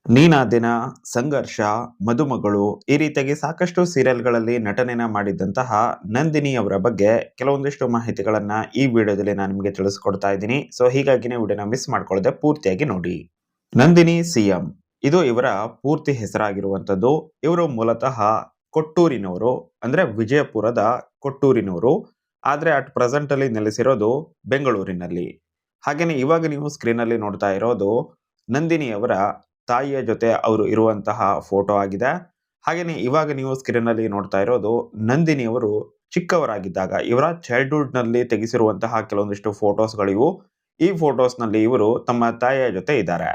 ನೀನಾದಿನ, ಸಂಘರ್ಷ, ಮದುಮಗಳು ಈ ರೀತಿಯಾಗಿ ಸಾಕಷ್ಟು ಸೀರಿಯಲ್‌ಗಳಲ್ಲಿ ನಟನೆನ ಮಾಡಿದ್ದಂತಹ ನಂದಿನಿ ಅವರ ಬಗ್ಗೆ ಕೆಲವೊಂದಿಷ್ಟು ಮಾಹಿತಿಗಳನ್ನ ಈ ವಿಡಿಯೋದಲ್ಲಿ ನಾನು ನಿಮಗೆ ತಿಳಿಸ್ಕೊಡ್ತಾ ಇದ್ದೀನಿ. ಸೊ ಹೀಗಾಗಿನೇ ವಿಡಿಯೋನ ಮಿಸ್ ಮಾಡ್ಕೊಳ್ಳದೆ ಪೂರ್ತಿಯಾಗಿ ನೋಡಿ. ನಂದಿನಿ ಸಿಎಂ ಇದು ಇವರ ಪೂರ್ತಿ ಹೆಸರಾಗಿರುವಂತದ್ದು. ಇವರು ಮೂಲತಃ ಕೊಟ್ಟೂರಿನವರು, ಅಂದ್ರೆ ವಿಜಯಪುರದ ಕೊಟ್ಟೂರಿನವರು. ಆದ್ರೆ ಅಟ್ ಪ್ರೆಸೆಂಟ್ ಅಲ್ಲಿ ನೆಲೆಸಿರೋದು ಬೆಂಗಳೂರಿನಲ್ಲಿ. ಹಾಗೇನೆ ಇವಾಗ ನೀವು ಸ್ಕ್ರೀನ್ ಅಲ್ಲಿ ನೋಡ್ತಾ ಇರೋದು ನಂದಿನಿ ಅವರ ತಾಯಿಯ ಜೊತೆ ಅವರು ಇರುವಂತಹ ಫೋಟೋ ಆಗಿದೆ. ಹಾಗೇನೆ ಇವಾಗ ನೀವು ಸ್ಕ್ರೀನ್ ಅಲ್ಲಿ ನೋಡ್ತಾ ಇರೋದು ನಂದಿನಿ ಅವರು ಚಿಕ್ಕವರಾಗಿದ್ದಾಗ ಇವರ ಚೈಲ್ಡ್‌ಹುಡ್ ನಲ್ಲಿ ತೆಗೆಸಿರುವಂತಹ ಕೆಲವೊಂದಿಷ್ಟು ಫೋಟೋಸ್‌ಗಳಿವು. ಈ ಫೋಟೋಸ್‌ನಲ್ಲಿ ಇವರು ತಮ್ಮ ತಾಯಿಯ ಜೊತೆ ಇದ್ದಾರೆ.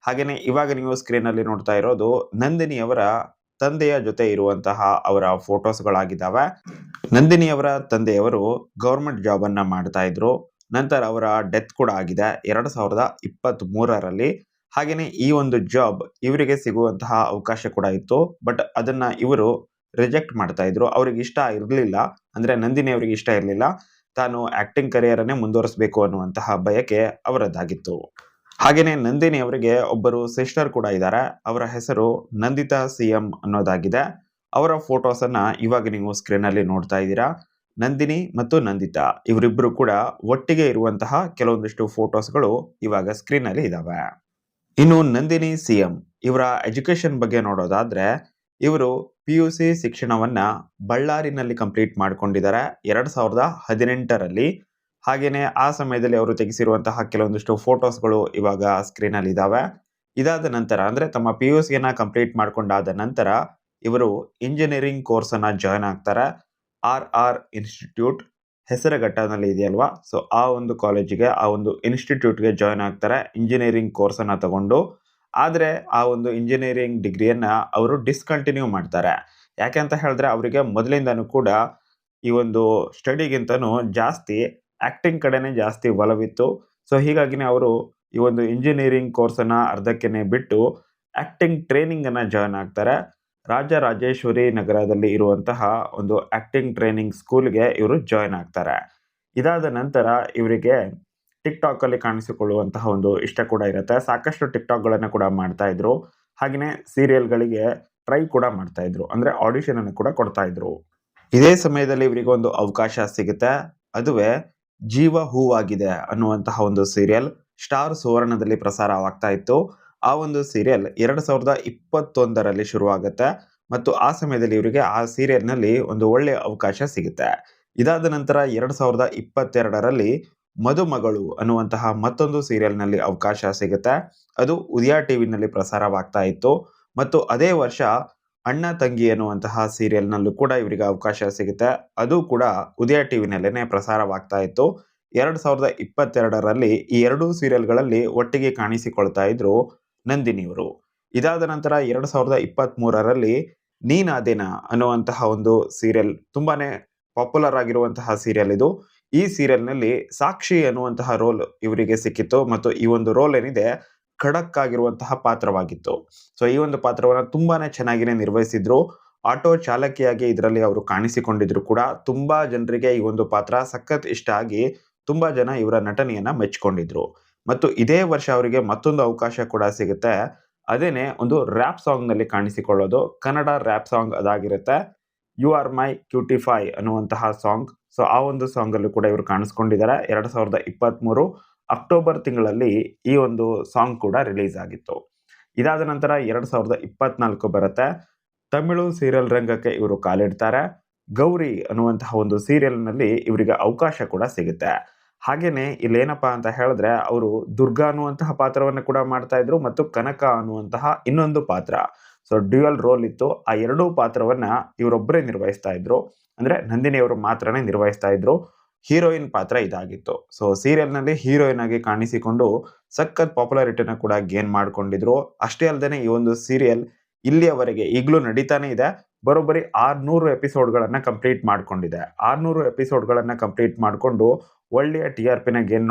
ಹಾಗೇನೆ ಇವಾಗ ನೀವು ಸ್ಕ್ರೀನ್ ಅಲ್ಲಿ ನೋಡ್ತಾ ಇರೋದು ನಂದಿನಿ ಅವರ ತಂದೆಯ ಜೊತೆ ಇರುವಂತಹ ಅವರ ಫೋಟೋಸ್‌ಗಳಾಗಿದ್ದಾವೆ. ನಂದಿನಿ ಅವರ ತಂದೆಯವರು ಗವರ್ಮೆಂಟ್ ಜಾಬ್ ಅನ್ನ ಮಾಡ್ತಾ ಇದ್ರು. ನಂತರ ಅವರ ಡೆತ್ ಕೂಡ ಆಗಿದೆ 2023ರಲ್ಲಿ. ಹಾಗೇನೆ ಈ ಒಂದು ಜಾಬ್ ಇವರಿಗೆ ಸಿಗುವಂತಹ ಅವಕಾಶ ಕೂಡ ಇತ್ತು. ಬಟ್ ಅದನ್ನ ಇವರು ರಿಜೆಕ್ಟ್ ಮಾಡ್ತಾ ಇದ್ರು. ಅವ್ರಿಗೆ ಇಷ್ಟ ಇರಲಿಲ್ಲ. ಅಂದ್ರೆ ನಂದಿನಿ ಅವರಿಗೆ ಇಷ್ಟ ಇರಲಿಲ್ಲ. ತಾನು ಆಕ್ಟಿಂಗ್ ಕರಿಯರ್ ಅನ್ನೇ ಮುಂದುವರಿಸಬೇಕು ಅನ್ನುವಂತಹ ಬಯಕೆ ಅವರದ್ದಾಗಿತ್ತು. ಹಾಗೇನೆ ನಂದಿನಿ ಅವರಿಗೆ ಒಬ್ಬರು ಸಿಸ್ಟರ್ ಕೂಡ ಇದ್ದಾರೆ. ಅವರ ಹೆಸರು ನಂದಿತಾ ಸಿಎಂ ಅನ್ನೋದಾಗಿದೆ. ಅವರ ಫೋಟೋಸ್ ಅನ್ನ ಇವಾಗ ನೀವು ಸ್ಕ್ರೀನ್ ಅಲ್ಲಿ ನೋಡ್ತಾ ಇದ್ದೀರಾ. ನಂದಿನಿ ಮತ್ತು ನಂದಿತಾ ಇವರಿಬ್ಬರು ಕೂಡ ಒಟ್ಟಿಗೆ ಇರುವಂತಹ ಕೆಲವೊಂದಿಷ್ಟು ಫೋಟೋಸ್ಗಳು ಇವಾಗ ಸ್ಕ್ರೀನ್ ಅಲ್ಲಿ ಇದಾವೆ. ಇನ್ನು ನಂದಿನಿ ಸಿಎಂ ಇವರ ಎಜುಕೇಶನ್ ಬಗ್ಗೆ ನೋಡೋದಾದ್ರೆ ಇವರು ಪಿಯುಸಿ ಶಿಕ್ಷಣವನ್ನ ಬಳ್ಳಾರಿನಲ್ಲಿ ಕಂಪ್ಲೀಟ್ ಮಾಡ್ಕೊಂಡಿದ್ದಾರೆ 2018ರಲ್ಲಿ. ಹಾಗೇನೆ ಆ ಸಮಯದಲ್ಲಿ ಅವರು ತೆಗೆಸಿರುವಂತಹ ಕೆಲವೊಂದಿಷ್ಟು ಫೋಟೋಸ್ಗಳು ಇವಾಗ ಸ್ಕ್ರೀನ್ ಅಲ್ಲಿ ಇದಾವೆ. ಇದಾದ ನಂತರ ಅಂದ್ರೆ ತಮ್ಮ ಪಿಯುಸಿಯನ್ನ ಕಂಪ್ಲೀಟ್ ಮಾಡ್ಕೊಂಡಾದ ನಂತರ ಇವರು ಇಂಜಿನಿಯರಿಂಗ್ ಕೋರ್ಸ್ ಅನ್ನ ಜಾಯ್ನ್ ಆಗ್ತಾರೆ. ಆರ್ ಇನ್ಸ್ಟಿಟ್ಯೂಟ್ ಹೆಸರಘಟ್ಟನಲ್ಲಿ ಇದೆಯಲ್ವಾ, ಸೊ ಆ ಒಂದು ಕಾಲೇಜಿಗೆ, ಆ ಒಂದು ಇನ್ಸ್ಟಿಟ್ಯೂಟ್‌ಗೆ ಜಾಯ್ನ್ ಆಗ್ತಾರೆ ಇಂಜಿನಿಯರಿಂಗ್ ಕೋರ್ಸ್ ಅನ್ನ ತಗೊಂಡು. ಆದ್ರೆ ಆ ಒಂದು ಇಂಜಿನಿಯರಿಂಗ್ ಡಿಗ್ರಿಯನ್ನ ಅವರು ಡಿಸ್ಕಂಟಿನ್ಯೂ ಮಾಡ್ತಾರೆ. ಯಾಕೆ ಅಂತ ಹೇಳಿದ್ರೆ ಅವರಿಗೆ ಮೊದಲಿಂದನೂ ಕೂಡ ಈ ಒಂದು ಸ್ಟಡಿಗಿಂತನೂ ಜಾಸ್ತಿ ಆಕ್ಟಿಂಗ್ ಕಡೆನೇ ಜಾಸ್ತಿ ಒಲವಿತ್ತು. ಸೊ ಹೀಗಾಗಿನೇ ಅವರು ಈ ಒಂದು ಇಂಜಿನಿಯರಿಂಗ್ ಕೋರ್ಸ್ ಅನ್ನ ಅರ್ಧಕ್ಕೆನೆ ಬಿಟ್ಟು ಆಕ್ಟಿಂಗ್ ಟ್ರೈನಿಂಗ್ ಅನ್ನ ಜಾಯ್ನ್ ಆಗ್ತಾರೆ. ರಾಜರಾಜೇಶ್ವರಿ ನಗರದಲ್ಲಿ ಇರುವಂತಹ ಒಂದು ಆಕ್ಟಿಂಗ್ ಟ್ರೈನಿಂಗ್ ಸ್ಕೂಲ್‌ಗೆ ಇವರು ಜಾಯ್ನ್ ಆಗ್ತಾರೆ. ಇದಾದ ನಂತರ ಇವರಿಗೆ ಟಿಕ್‌ಟಾಕ್ ಅಲ್ಲಿ ಕಾಣಿಸಿಕೊಳ್ಳುವಂತಹ ಒಂದು ಇಷ್ಟ ಕೂಡ ಇರುತ್ತೆ. ಸಾಕಷ್ಟು ಟಿಕ್‌ಟಾಕ್‌ಗಳನ್ನ ಕೂಡ ಮಾಡ್ತಾ ಇದ್ರು. ಹಾಗೇನೆ ಸೀರಿಯಲ್‌ಗಳಿಗೆ ಟ್ರೈ ಕೂಡ ಮಾಡ್ತಾ ಇದ್ರು. ಅಂದ್ರೆ ಆಡಿಷನ್ ಅನ್ನು ಕೂಡ ಕೊಡ್ತಾ ಇದ್ರು. ಇದೇ ಸಮಯದಲ್ಲಿ ಇವರಿಗೆ ಒಂದು ಅವಕಾಶ ಸಿಗುತ್ತೆ. ಅದುವೇ ಜೀವ ಹೂವಾಗಿದೆ ಅನ್ನುವಂತಹ ಒಂದು ಸೀರಿಯಲ್ ಸ್ಟಾರ್ ಸುವರ್ಣದಲ್ಲಿ ಪ್ರಸಾರವಾಗ್ತಾ ಇತ್ತು. ಆ ಒಂದು ಸೀರಿಯಲ್ 2021ರಲ್ಲಿ ಶುರುವಾಗುತ್ತೆ ಮತ್ತು ಆ ಸಮಯದಲ್ಲಿ ಇವರಿಗೆ ಆ ಸೀರಿಯಲ್‌ನಲ್ಲಿ ಒಂದು ಒಳ್ಳೆಯ ಅವಕಾಶ ಸಿಗುತ್ತೆ. ಇದಾದ ನಂತರ 2022ರಲ್ಲಿ ಮದುಮಗಳು ಅನ್ನುವಂತಹ ಮತ್ತೊಂದು ಸೀರಿಯಲ್‌ನಲ್ಲಿ ಅವಕಾಶ ಸಿಗುತ್ತೆ. ಅದು ಉದಯ ಟಿವಿನಲ್ಲಿ ಪ್ರಸಾರವಾಗ್ತಾ ಇತ್ತು ಮತ್ತು ಅದೇ ವರ್ಷ ಅಣ್ಣ ತಂಗಿ ಎನ್ನುವಂತಹ ಸೀರಿಯಲ್‌ನಲ್ಲೂ ಕೂಡ ಇವರಿಗೆ ಅವಕಾಶ ಸಿಗುತ್ತೆ. ಅದು ಕೂಡ ಉದಯ ಟಿವಿನಲ್ಲೇನೆ ಪ್ರಸಾರವಾಗ್ತಾ ಇತ್ತು. 2022ರಲ್ಲಿ ಈ ಎರಡೂ ಸೀರಿಯಲ್‌ಗಳಲ್ಲಿ ಒಟ್ಟಿಗೆ ಕಾಣಿಸಿಕೊಳ್ತಾ ಇದ್ರು ನಂದಿನಿಯವರು. ಇದಾದ ನಂತರ 2023ರಲ್ಲಿ ನೀನಾದೇನ ಅನ್ನುವಂತಹ ಒಂದು ಸೀರಿಯಲ್ ತುಂಬಾನೇ ಪಾಪ್ಯುಲರ್ ಆಗಿರುವಂತಹ ಸೀರಿಯಲ್ ಇದು. ಈ ಸೀರಿಯಲ್‌ನಲ್ಲಿ ಸಾಕ್ಷಿ ಅನ್ನುವಂತಹ ರೋಲ್ ಇವರಿಗೆ ಸಿಕ್ಕಿತ್ತು ಮತ್ತು ಈ ಒಂದು ರೋಲ್ ಏನಿದೆ ಖಡಕ್ ಆಗಿರುವಂತಹ ಪಾತ್ರವಾಗಿತ್ತು. ಸೊ ಈ ಒಂದು ಪಾತ್ರವನ್ನ ತುಂಬಾನೇ ಚೆನ್ನಾಗಿನೇ ನಿರ್ವಹಿಸಿದ್ರು. ಆಟೋ ಚಾಲಕಿಯಾಗಿ ಇದರಲ್ಲಿ ಅವರು ಕಾಣಿಸಿಕೊಂಡಿದ್ರು ಕೂಡ. ತುಂಬಾ ಜನರಿಗೆ ಈ ಒಂದು ಪಾತ್ರ ಸಖತ್ ಇಷ್ಟ ಆಗಿ ತುಂಬಾ ಜನ ಇವರ ನಟನೆಯನ್ನ ಮೆಚ್ಚಿಕೊಂಡಿದ್ರು. ಮತ್ತು ಇದೇ ವರ್ಷ ಅವರಿಗೆ ಮತ್ತೊಂದು ಅವಕಾಶ ಕೂಡ ಸಿಗುತ್ತೆ. ಅದೇನೆ ಒಂದು ರ್ಯಾಪ್ ಸಾಂಗ್‌ನಲ್ಲಿ ಕಾಣಿಸಿಕೊಳ್ಳೋದು. ಕನ್ನಡ ರ್ಯಾಪ್ ಸಾಂಗ್ ಅದಾಗಿರುತ್ತೆ. ಯು ಆರ್ ಮೈ ಕ್ಯೂಟಿಫೈ ಅನ್ನುವಂತಹ ಸಾಂಗ್. ಸೊ ಆ ಒಂದು ಸಾಂಗ್ ಅಲ್ಲೂ ಕೂಡ ಇವರು ಕಾಣಿಸಿಕೊಂಡಿದ್ದಾರೆ. 2023 ಅಕ್ಟೋಬರ್ ತಿಂಗಳಲ್ಲಿ ಈ ಒಂದು ಸಾಂಗ್ ಕೂಡ ರಿಲೀಸ್ ಆಗಿತ್ತು. ಇದಾದ ನಂತರ 2024 ಬರುತ್ತೆ. ತಮಿಳು ಸೀರಿಯಲ್ ರಂಗಕ್ಕೆ ಇವರು ಕಾಲಿಡ್ತಾರೆ. ಗೌರಿ ಅನ್ನುವಂತಹ ಒಂದು ಸೀರಿಯಲ್‌ನಲ್ಲಿ ಇವರಿಗೆ ಅವಕಾಶ ಕೂಡ ಸಿಗುತ್ತೆ. ಹಾಗೇನೆ ಇಲ್ಲೇನಪ್ಪಾ ಅಂತ ಹೇಳಿದ್ರೆ ಅವರು ದುರ್ಗಾ ಅನ್ನುವಂತಹ ಪಾತ್ರವನ್ನ ಕೂಡ ಮಾಡ್ತಾ ಇದ್ರು ಮತ್ತು ಕನಕ ಅನ್ನುವಂತಹ ಇನ್ನೊಂದು ಪಾತ್ರ. ಸೊ ಡ್ಯುಯಲ್ ರೋಲ್ ಇತ್ತು. ಆ ಎರಡೂ ಪಾತ್ರವನ್ನ ಇವರೊಬ್ಬರೇ ನಿರ್ವಹಿಸ್ತಾ ಇದ್ರು. ಅಂದ್ರೆ ನಂದಿನಿ ಅವರು ಮಾತ್ರನೇ ನಿರ್ವಹಿಸ್ತಾ ಇದ್ರು. ಹೀರೋಯಿನ್ ಪಾತ್ರ ಇದಾಗಿತ್ತು. ಸೊ ಸೀರಿಯಲ್‌ನಲ್ಲಿ ಹೀರೋಯಿನ್ ಆಗಿ ಕಾಣಿಸಿಕೊಂಡು ಸಖತ್ ಪಾಪ್ಯುಲಾರಿಟಿನ ಕೂಡ ಗೇನ್ ಮಾಡ್ಕೊಂಡಿದ್ರು. ಅಷ್ಟೇ ಅಲ್ಲದೇನೆ ಈ ಒಂದು ಸೀರಿಯಲ್ ಇಲ್ಲಿಯವರೆಗೆ ಈಗಲೂ ನಡೀತಾನೆ ಇದೆ. ಬರೋಬ್ಬರಿ 600 ಎಪಿಸೋಡ್‌ಗಳನ್ನ ಕಂಪ್ಲೀಟ್ ಮಾಡ್ಕೊಂಡಿದೆ. 600 ಎಪಿಸೋಡ್‌ಗಳನ್ನ ಕಂಪ್ಲೀಟ್ ಮಾಡ್ಕೊಂಡು ಒಳ್ಳೆಯ ಟಿಆರ್‌ಪಿನ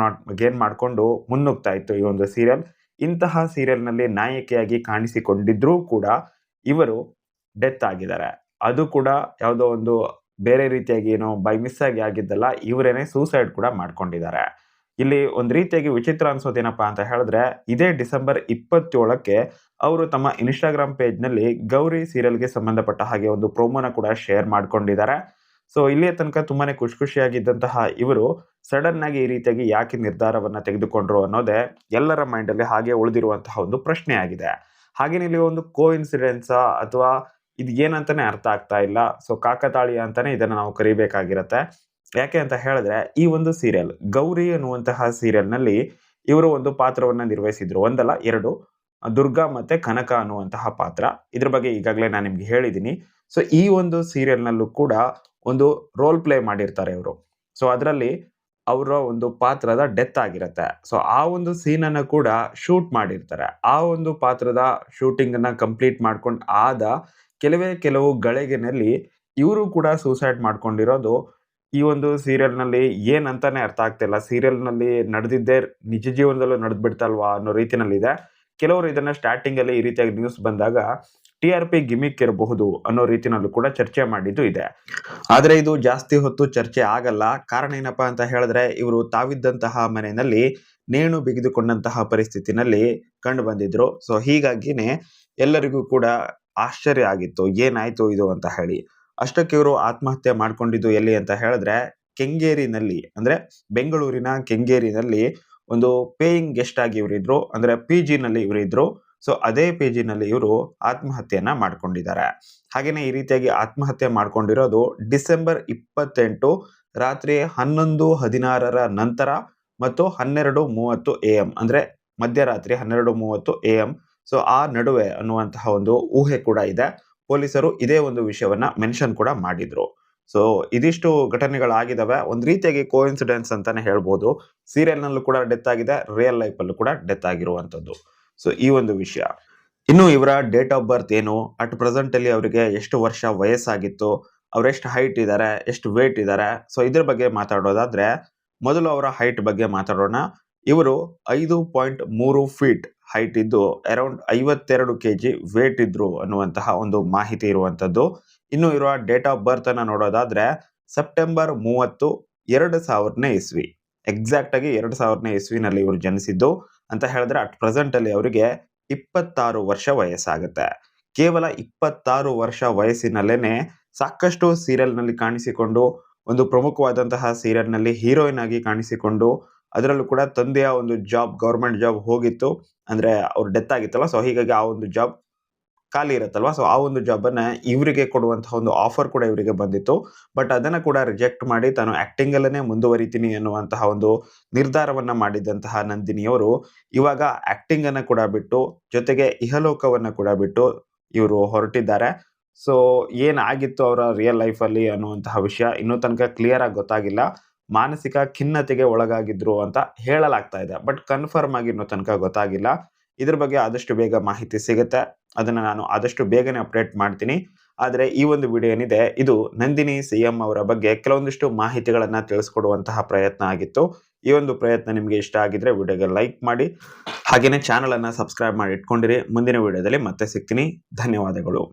ಗೇನ್ ಮಾಡ್ಕೊಂಡು ಮುನ್ನುಗ್ತಾ ಇತ್ತು ಈ ಒಂದು ಸೀರಿಯಲ್. ಇಂತಹ ಸೀರಿಯಲ್‌ನಲ್ಲಿ ನಾಯಕಿಯಾಗಿ ಕಾಣಿಸಿಕೊಂಡಿದ್ರೂ ಕೂಡ ಇವರು ಡೆತ್ ಆಗಿದ್ದಾರೆ. ಅದು ಕೂಡ ಯಾವುದೋ ಒಂದು ಬೇರೆ ರೀತಿಯಾಗಿ ಏನೋ ಬೈ ಮಿಸ್ ಆಗಿ ಆಗಿದ್ದಲ್ಲ. ಇವರೇನೆ ಸೂಸೈಡ್ ಕೂಡ ಮಾಡ್ಕೊಂಡಿದ್ದಾರೆ. ಇಲ್ಲಿ ಒಂದು ರೀತಿಯಾಗಿ ವಿಚಿತ್ರ ಅನ್ಸೋದೇನಪ್ಪಾ ಅಂತ ಹೇಳಿದ್ರೆ, ಇದೇ ಡಿಸೆಂಬರ್ 27ಕ್ಕೆ ಅವರು ತಮ್ಮ ಇನ್‌ಸ್ಟಾಗ್ರಾಮ್ ಪೇಜ್‌ನಲ್ಲಿ ಗೌರಿ ಸೀರಿಯಲ್‌ಗೆ ಸಂಬಂಧಪಟ್ಟ ಹಾಗೆ ಒಂದು ಪ್ರೊಮೋನ ಕೂಡ ಶೇರ್ ಮಾಡ್ಕೊಂಡಿದ್ದಾರೆ. ಸೊ ಇಲ್ಲಿಯ ತನಕ ತುಂಬಾನೇ ಖುಷಿಯಾಗಿದ್ದಂತಹ ಇವರು ಸಡನ್ ಆಗಿ ಈ ರೀತಿಯಾಗಿ ಯಾಕೆ ನಿರ್ಧಾರವನ್ನ ತೆಗೆದುಕೊಂಡ್ರು ಅನ್ನೋದೇ ಎಲ್ಲರ ಮೈಂಡಲ್ಲಿ ಹಾಗೆ ಉಳಿದಿರುವಂತಹ ಒಂದು ಪ್ರಶ್ನೆಯಾಗಿದೆ. ಹಾಗೇನೇ ಇಲ್ಲಿ ಒಂದು ಕೋಇನ್ಸಿಡೆನ್ಸಾ ಅಥವಾ ಇದು ಏನಂತಾನೆ ಅರ್ಥ ಆಗ್ತಾ ಇಲ್ಲ. ಸೊ ಕಾಕತಾಳೀಯ ಅಂತಾನೆ ಇದನ್ನ ನಾವು ಕರಿಬೇಕಾಗಿರತ್ತೆ. ಯಾಕೆ ಅಂತ ಹೇಳಿದ್ರೆ ಈ ಒಂದು ಸೀರಿಯಲ್ ಗೌರಿ ಅನ್ನುವಂತಹ ಸೀರಿಯಲ್‌ನಲ್ಲಿ ಇವರು ಒಂದು ಪಾತ್ರವನ್ನ ನಿರ್ವಹಿಸಿದ್ರು. ಒಂದಲ್ಲ 2 ದುರ್ಗಾ ಮತ್ತೆ ಕನಕ ಅನ್ನುವಂತಹ ಪಾತ್ರ. ಇದ್ರ ಬಗ್ಗೆ ಈಗಾಗಲೇ ನಾನು ನಿಮ್ಗೆ ಹೇಳಿದ್ದೀನಿ. ಸೊ ಈ ಒಂದು ಸೀರಿಯಲ್‌ನಲ್ಲೂ ಕೂಡ ಒಂದು ರೋಲ್ ಪ್ಲೇ ಮಾಡಿರ್ತಾರೆ ಇವರು. ಸೊ ಅದರಲ್ಲಿ ಅವರ ಒಂದು ಪಾತ್ರದ ಡೆತ್ ಆಗಿರತ್ತೆ. ಸೊ ಆ ಒಂದು ಸೀನನ್ನ ಕೂಡ ಶೂಟ್ ಮಾಡಿರ್ತಾರೆ. ಆ ಒಂದು ಪಾತ್ರದ ಶೂಟಿಂಗ್ ಅನ್ನ ಕಂಪ್ಲೀಟ್ ಮಾಡ್ಕೊಂಡ್ ಆದ ಕೆಲವು ಗಳಿಗೆನಲ್ಲಿ ಇವರು ಕೂಡ ಸೂಸೈಡ್ ಮಾಡ್ಕೊಂಡಿರೋದು ಈ ಒಂದು ಸೀರಿಯಲ್‌ನಲ್ಲಿ ಏನಂತಾನೆ ಅರ್ಥ ಆಗ್ತಿಲ್ಲ. ಸೀರಿಯಲ್‌ನಲ್ಲಿ ನಡೆದಿದ್ದೇ ನಿಜ ಜೀವನದಲ್ಲೂ ನಡೆದ್ ಬಿಡ್ತಲ್ವಾ ಅನ್ನೋ ರೀತಿನಲ್ಲಿದೆ. ಕೆಲವರು ಇದನ್ನ ಸ್ಟಾರ್ಟಿಂಗಲ್ಲಿ ಈ ರೀತಿಯಾಗಿ ನ್ಯೂಸ್ ಬಂದಾಗ ಟಿ.ಆರ್.ಪಿ ಗಿಮಿಕ್ ಇರಬಹುದು ಅನ್ನೋ ರೀತಿನಲ್ಲೂ ಕೂಡ ಚರ್ಚೆ ಮಾಡಿದ್ದು ಇದೆ. ಆದ್ರೆ ಇದು ಜಾಸ್ತಿ ಹೊತ್ತು ಚರ್ಚೆ ಆಗಲ್ಲ. ಕಾರಣ ಏನಪ್ಪಾ ಅಂತ ಹೇಳಿದ್ರೆ ಇವರು ತಾವಿದ್ದಂತಹ ಮನೆಯಲ್ಲಿ ನೇಣು ಬಿಗಿದುಕೊಂಡಂತಹ ಪರಿಸ್ಥಿತಿನಲ್ಲಿ ಕಂಡು ಬಂದಿದ್ರು. ಸೊ ಹೀಗಾಗಿನೇ ಎಲ್ಲರಿಗೂ ಕೂಡ ಆಶ್ಚರ್ಯ ಆಗಿತ್ತು. ಏನಾಯ್ತು ಇದು ಅಂತ ಹೇಳಿ. ಅಷ್ಟಕ್ಕೆ ಇವರು ಆತ್ಮಹತ್ಯೆ ಮಾಡ್ಕೊಂಡಿದ್ದು ಎಲ್ಲಿ ಅಂತ ಹೇಳಿದ್ರೆ ಕೆಂಗೇರಿನಲ್ಲಿ ಅಂದ್ರೆ ಬೆಂಗಳೂರಿನ ಕೆಂಗೇರಿನಲ್ಲಿ ಒಂದು ಪೇಯಿಂಗ್ ಗೆಸ್ಟ್ ಆಗಿ ಇವರಿದ್ರು. ಅಂದ್ರೆ ಪಿಜಿನಲ್ಲಿ ಇವರಿದ್ರು. ಸೊ ಅದೇ ಪೇಜಿನಲ್ಲಿ ಇವರು ಆತ್ಮಹತ್ಯೆಯನ್ನ ಮಾಡ್ಕೊಂಡಿದ್ದಾರೆ. ಹಾಗೇನೆ ಈ ರೀತಿಯಾಗಿ ಆತ್ಮಹತ್ಯೆ ಮಾಡ್ಕೊಂಡಿರೋದು ಡಿಸೆಂಬರ್ 28 ರಾತ್ರಿ 11:16ರ ನಂತರ ಮತ್ತು 12:30 AM ಅಂದ್ರೆ ಮಧ್ಯರಾತ್ರಿ 12:30 AM. ಸೊ ಆ ನಡುವೆ ಅನ್ನುವಂತಹ ಒಂದು ಊಹೆ ಕೂಡ ಇದೆ. ಪೊಲೀಸರು ಇದೇ ಒಂದು ವಿಷಯವನ್ನ ಮೆನ್ಷನ್ ಕೂಡ ಮಾಡಿದ್ರು. ಸೊ ಇದಿಷ್ಟು ಘಟನೆಗಳಾಗಿದಾವೆ. ಒಂದ್ ರೀತಿಯಾಗಿ ಕೋಇನ್ಸಿಡೆನ್ಸ್ ಅಂತಾನೆ ಹೇಳ್ಬೋದು. ಸೀರಿಯಲ್‌ನಲ್ಲೂ ಕೂಡ ಡೆತ್ ಆಗಿದೆ. ರಿಯಲ್ ಲೈಫಲ್ಲೂ ಕೂಡ ಡೆತ್ ಆಗಿರುವಂತದ್ದು. ಸೊ ಈ ಒಂದು ವಿಷಯ. ಇನ್ನು ಇವರ ಡೇಟ್ ಆಫ್ ಬರ್ತ್ ಏನು? ಅಟ್ ಪ್ರೆಸೆಂಟ್ ಅಲ್ಲಿ ಅವರಿಗೆ ಎಷ್ಟು ವರ್ಷ ವಯಸ್ಸಾಗಿತ್ತು? ಅವರೆಷ್ಟು ಹೈಟ್ ಇದ್ದಾರೆ? ಎಷ್ಟು ವೇಟ್ ಇದ್ದಾರೆ? ಸೊ ಇದ್ರ ಬಗ್ಗೆ ಮಾತಾಡೋದಾದ್ರೆ ಮೊದಲು ಅವರ ಹೈಟ್ ಬಗ್ಗೆ ಮಾತಾಡೋಣ. ಇವರು 5.3 ಫೀಟ್ ಹೈಟ್ ಇದ್ದು ಅರೌಂಡ್ 52 ಕೆಜಿ ವೇಟ್ ಇದ್ರು ಅನ್ನುವಂತಹ ಒಂದು ಮಾಹಿತಿ ಇರುವಂತದ್ದು. ಇನ್ನು ಇರುವ ಡೇಟ್ ಆಫ್ ಬರ್ತ್ ಅನ್ನ ನೋಡೋದಾದ್ರೆ ಸೆಪ್ಟೆಂಬರ್ 30, 2000ನೇ ಇಸ್ವಿ. ಎಕ್ಸಾಕ್ಟ್ ಆಗಿ 2000ನೇ ಇಸ್ವಿನಲ್ಲಿ ಇವರು ಜನಿಸಿದ್ದು ಅಂತ ಹೇಳಿದ್ರೆ ಅಟ್ ಪ್ರೆಸೆಂಟ್ ಅಲ್ಲಿ ಅವರಿಗೆ 26 ವರ್ಷ ವಯಸ್ಸಾಗುತ್ತೆ. ಕೇವಲ 26 ವರ್ಷ ವಯಸ್ಸಿನಲ್ಲೇನೆ ಸಾಕಷ್ಟು ಸೀರಿಯಲ್‌ನಲ್ಲಿ ಕಾಣಿಸಿಕೊಂಡು ಒಂದು ಪ್ರಮುಖವಾದಂತಹ ಸೀರಿಯಲ್‌ನಲ್ಲಿ ಹೀರೋಯಿನ್ ಆಗಿ ಕಾಣಿಸಿಕೊಂಡು ಅದರಲ್ಲೂ ಕೂಡ ತಂದೆಯ ಒಂದು ಜಾಬ್ ಗವರ್ನಮೆಂಟ್ ಜಾಬ್ ಹೋಗಿತ್ತು. ಅಂದ್ರೆ ಅವ್ರ ಡೆತ್ ಆಗಿತ್ತಲ್ಲ. ಸೊ ಹೀಗಾಗಿ ಆ ಒಂದು ಜಾಬ್ ಖಾಲಿ ಇರುತ್ತಲ್ವಾ. ಸೊ ಆ ಒಂದು ಜಾಬ್ ಅನ್ನ ಇವರಿಗೆ ಕೊಡುವಂತಹ ಒಂದು ಆಫರ್ ಕೂಡ ಇವರಿಗೆ ಬಂದಿತ್ತು. ಬಟ್ ಅದನ್ನ ಕೂಡ ರಿಜೆಕ್ಟ್ ಮಾಡಿ ತಾನು ಆಕ್ಟಿಂಗ್ ಅಲ್ಲೇ ಮುಂದುವರಿತೀನಿ ಎನ್ನುವಂತಹ ಒಂದು ನಿರ್ಧಾರವನ್ನ ಮಾಡಿದಂತಹ ನಂದಿನಿಯವರು ಇವಾಗ ಆಕ್ಟಿಂಗ್ ಅನ್ನ ಕೂಡ ಬಿಟ್ಟು ಜೊತೆಗೆ ಇಹಲೋಕವನ್ನ ಕೂಡ ಬಿಟ್ಟು ಇವರು ಹೊರಟಿದ್ದಾರೆ. ಸೊ ಏನಾಗಿತ್ತು ಅವರ ರಿಯಲ್ ಲೈಫ್ ಅಲ್ಲಿ ಅನ್ನುವಂತಹ ವಿಷಯ ಇನ್ನೂ ತನಕ ಕ್ಲಿಯರ್ ಆಗಿ ಗೊತ್ತಾಗಿಲ್ಲ. ಮಾನಸಿಕ ಖಿನ್ನತೆಗೆ ಒಳಗಾಗಿದ್ರು ಅಂತ ಹೇಳಲಾಗ್ತಾ ಇದೆ. ಬಟ್ ಕನ್ಫರ್ಮ್ ಆಗಿ ಇನ್ನೂ ತನಕ ಗೊತ್ತಾಗಿಲ್ಲ. ಇದ್ರ ಬಗ್ಗೆ ಆದಷ್ಟು ಬೇಗ ಮಾಹಿತಿ ಸಿಗುತ್ತೆ. ಅದನ್ನ ನಾನು ಆದಷ್ಟು ಬೇಗನೆ ಅಪ್ಡೇಟ್ ಮಾಡ್ತೀನಿ. ಆದ್ರೆ ಈ ಒಂದು ವಿಡಿಯೋ ಏನಿದೆ ಇದು ನಂದಿನಿ ಸಿಎಂ ಅವರ ಬಗ್ಗೆ ಕೆಲವೊಂದಿಷ್ಟು ಮಾಹಿತಿಗಳನ್ನ ತಿಳಿಸ್ಕೊಡುವಂತಹ ಪ್ರಯತ್ನ ಆಗಿತ್ತು. ಈ ಒಂದು ಪ್ರಯತ್ನ ನಿಮ್ಗೆ ಇಷ್ಟ ಆಗಿದ್ರೆ ವಿಡಿಯೋಗೆ ಲೈಕ್ ಮಾಡಿ. ಹಾಗೇನೆ ಚಾನಲ್ ಅನ್ನ ಸಬ್ಸ್ಕ್ರೈಬ್ ಮಾಡಿ ಇಟ್ಕೊಂಡಿರಿ. ಮುಂದಿನ ವಿಡಿಯೋದಲ್ಲಿ ಮತ್ತೆ ಸಿಗ್ತೀನಿ. ಧನ್ಯವಾದಗಳು.